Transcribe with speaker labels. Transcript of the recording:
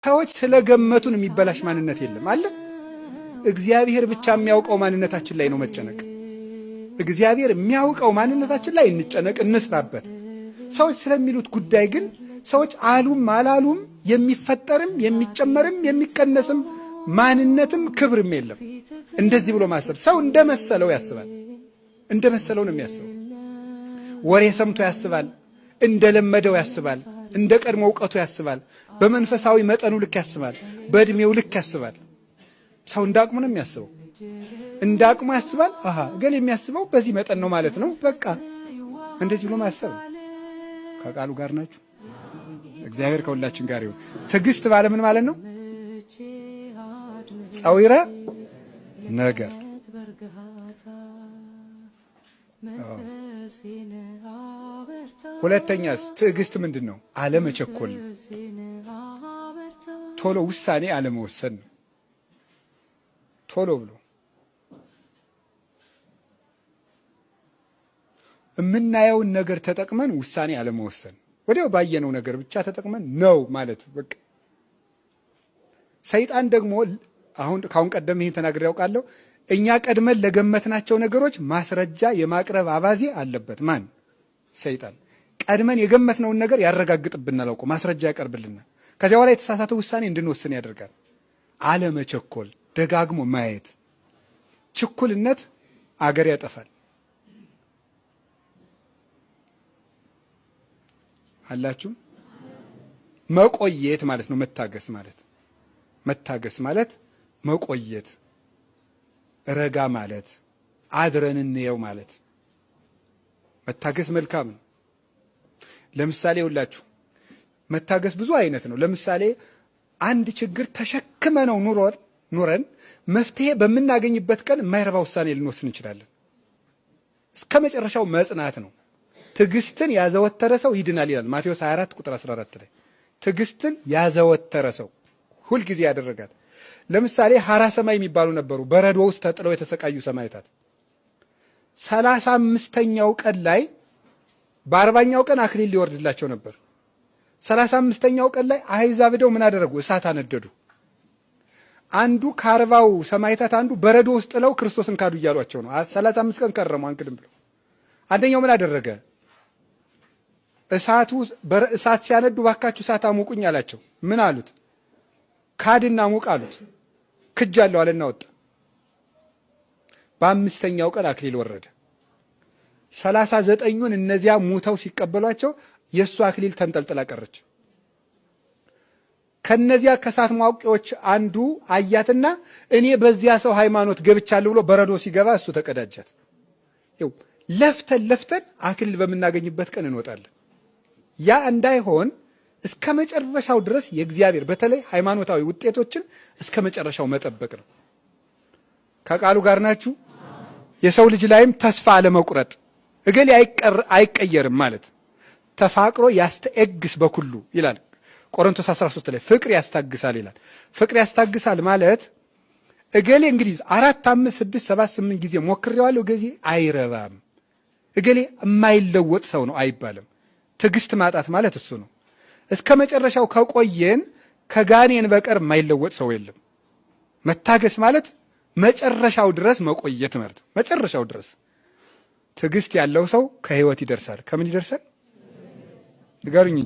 Speaker 1: ሰዎች ስለገመቱን የሚበላሽ ማንነት የለም አለ። እግዚአብሔር ብቻ የሚያውቀው ማንነታችን ላይ ነው መጨነቅ። እግዚአብሔር የሚያውቀው ማንነታችን ላይ እንጨነቅ፣ እንስራበት። ሰዎች ስለሚሉት ጉዳይ ግን ሰዎች አሉም አላሉም የሚፈጠርም የሚጨመርም የሚቀነስም ማንነትም ክብርም የለም። እንደዚህ ብሎ ማሰብ ሰው እንደመሰለው ያስባል። እንደመሰለው ነው የሚያስበው። ወሬ ሰምቶ ያስባል፣ እንደለመደው ያስባል፣ እንደ ቀድሞ ዕውቀቱ ያስባል፣ በመንፈሳዊ መጠኑ ልክ ያስባል፣ በእድሜው ልክ ያስባል። ሰው እንዳቅሙ ነው የሚያስበው። እንዳቅሙ ያስባል። አሃ ገል የሚያስበው በዚህ መጠን ነው ማለት ነው። በቃ እንደዚህ ብሎ ማሰብ ነው። ከቃሉ ጋር ናችሁ። እግዚአብሔር ከሁላችን ጋር ይሁን። ትዕግስት ባለ ምን ማለት ነው? ጸዊረ ነገር ሁለተኛስ ትዕግስት ምንድን ነው? አለመቸኮል፣ ቶሎ ውሳኔ አለመወሰን ነው። ቶሎ ብሎ የምናየውን ነገር ተጠቅመን ውሳኔ አለመወሰን፣ ወዲያው ባየነው ነገር ብቻ ተጠቅመን ነው ማለት በቃ። ሰይጣን ደግሞ ካሁን ቀደም ይህን ተናግሬ ያውቃለሁ። እኛ ቀድመን ለገመትናቸው ነገሮች ማስረጃ የማቅረብ አባዜ አለበት። ማን? ሰይጣን። ቀድመን የገመትነውን ነገር ያረጋግጥብናል፣ አውቆ ማስረጃ ያቀርብልናል። ከዚያ በኋላ የተሳሳተ ውሳኔ እንድንወስን ያደርጋል። አለመቸኮል፣ ደጋግሞ ማየት። ችኩልነት አገር ያጠፋል። አላችሁ? መቆየት ማለት ነው መታገስ ማለት። መታገስ ማለት መቆየት፣ ረጋ ማለት፣ አድረን እንየው ማለት። መታገስ መልካም ነው። ለምሳሌ ሁላችሁ መታገስ ብዙ አይነት ነው። ለምሳሌ አንድ ችግር ተሸክመ ነው ኑረን መፍትሄ በምናገኝበት ቀን የማይረባ ውሳኔ ልንወስን እንችላለን። እስከ መጨረሻው መጽናት ነው። ትዕግስትን ያዘወተረ ሰው ይድናል ይላል ማቴዎስ 24 ቁጥር 14 ላይ። ትዕግስትን ያዘወተረ ሰው ሁልጊዜ ያደረጋል። ለምሳሌ ሐራ ሰማይ የሚባሉ ነበሩ፣ በረዶ ውስጥ ተጥለው የተሰቃዩ ሰማዕታት። 35ኛው ቀን ላይ በ40ኛው ቀን አክሊል ሊወርድላቸው ነበር። 35ኛው ቀን ላይ አሕዛብ ሄደው ምን አደረጉ? እሳት አነደዱ። አንዱ ከ40ው ሰማዕታት አንዱ በረዶ ውስጥ ጥለው ክርስቶስን ካዱ እያሏቸው ነው። 35 ቀን ከረሙ አንክድም ብለው። አንደኛው ምን አደረገ? እሳት ሲያነዱ ባካችሁ እሳት አሙቁኝ አላቸው። ምን አሉት? ካድና ሙቅ አሉት። ክጃለሁ አለና ወጣ። በ5ኛው ቀን አክሊል ወረደ። 39ኙን እነዚያ ሙተው ሲቀበሏቸው የእሱ አክሊል ተንጠልጥላ ቀረች። ከነዚያ ከእሳት ማውቂዎች አንዱ አያትና እኔ በዚያ ሰው ሃይማኖት ገብቻለሁ ብሎ በረዶ ሲገባ እሱ ተቀዳጃት። ይኸው ለፍተን አክሊል በምናገኝበት ቀን እንወጣለን። ያ እንዳይሆን እስከ መጨረሻው ድረስ የእግዚአብሔር በተለይ ሃይማኖታዊ ውጤቶችን እስከ መጨረሻው መጠበቅ ነው። ከቃሉ ጋር ናችሁ። የሰው ልጅ ላይም ተስፋ አለመቁረጥ፣ እገሌ አይቀየርም ማለት። ተፋቅሮ ያስተኤግስ በኩሉ ይላል ቆሮንቶስ 13 ላይ። ፍቅር ያስታግሳል ይላል። ፍቅር ያስታግሳል ማለት እገሌ እንግዲህ 4 5 6 7 8 ጊዜ ሞክሬዋለሁ እገሌ አይረባም፣ እገሌ የማይለወጥ ሰው ነው አይባልም። ትዕግስት ማጣት ማለት እሱ ነው። እስከ መጨረሻው ከቆየን ከጋኔን በቀር የማይለወጥ ሰው የለም። መታገስ ማለት መጨረሻው ድረስ መቆየት ማለት ነው። መጨረሻው ድረስ ትዕግስት ያለው ሰው ከህይወት ይደርሳል። ከምን ይደርሳል? ንገሩኝ።